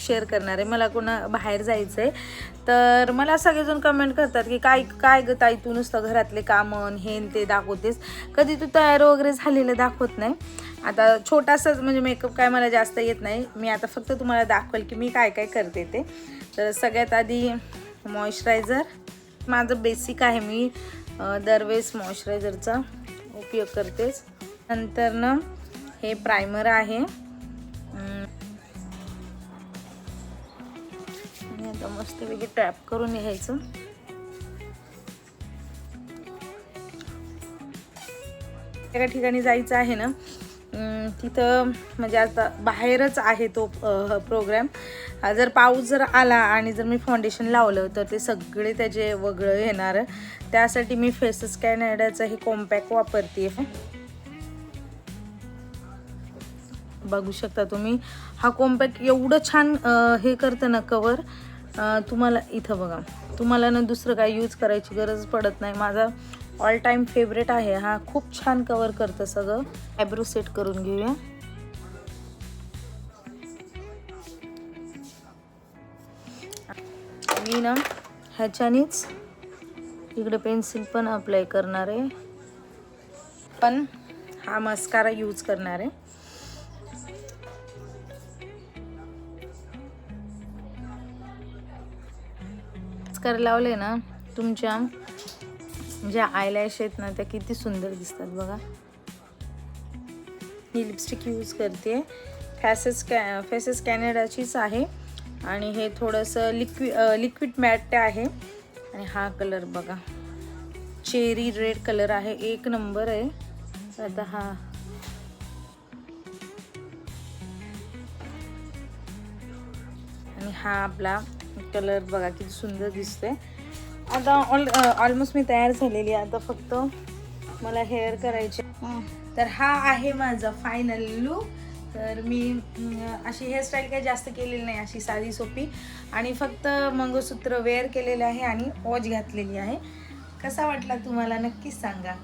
Share करणार आहे. मला कोणा बाहेर जायचं आहे, तर मला सगळेजण कमेंट करतात की काय ग ताई, तू नुसतं घरातले कामं हे ते दाखवतेस, कधी तू तयार वगैरे झालेलं दाखवत नाही. आता छोटासाच म्हणजे मेकअप काय मला जास्त येत नाही, मी आता फक्त तुम्हाला दाखवेल की मी काय काय करते ते. तर सगळ्यात आधी मॉइश्चरायझर माझं बेसिक आहे, मी दरवेळेस मॉइश्चरायझरचा उपयोग करतेच. नंतर ना हे प्रायमर आहे, आता मस्तपैकी टॅप करून घ्यायचं. एका ठिकाणी जायचं आहे ना, तिथं म्हणजे आता बाहेरच आहे तो प्रोग्राम. जर पाऊस जर आला आणि जर मी फाउंडेशन लावलं तर ते सगळे त्याचे वगळं येणार. त्यासाठी मी फेसेस कॅनडाचं हे कॉम्पॅक्ट वापरते. बघू शकता तुम्ही, हा कॉम्पॅक्ट एवढं छान हे करतं ना कवर. तुम्हाला इथं बघा, तुम्हाला ना दुसरं काय यूज करायची गरज पडत नाही. माझा ऑल टाईम फेवरेट आहे हा, खूप छान कवर करतं सगळं. आयब्रो सेट करून घेऊया. मी ना ह्याच्यानेच इकडे पेन्सिल पण अप्लाय करणार आहे, पण हा मस्कारा यूज करणार आहे. मस्कारा लावले ना, तुमच्या ज्या आयलॅश आहेत ना त्या किती सुंदर दिसतात बघा. ही लिपस्टिक यूज करते, फेसेस कॅनडाचीच आहे आणि हे थोडंसं लिक्विड मॅट आहे. आणि हा कलर बघा, चेरी रेड कलर आहे, एक नंबर आहे. आता हा आणि हा आपला कलर बघा किती सुंदर दिसतोय. आता ऑलमोस्ट मी तयार झालेली आहे, आता फक्त मला हेअर करायचे. तर हा आहे माझा फायनल लुक. तर मी अशी हेअरस्टाईल काही जास्त केलेली नाही, अशी साधी सोपी, आणि फक्त मंगळसूत्र वेअर केलेलं आहे आणि वॉच घातलेली आहे. कसा वाटला तुम्हाला नक्कीच सांगा.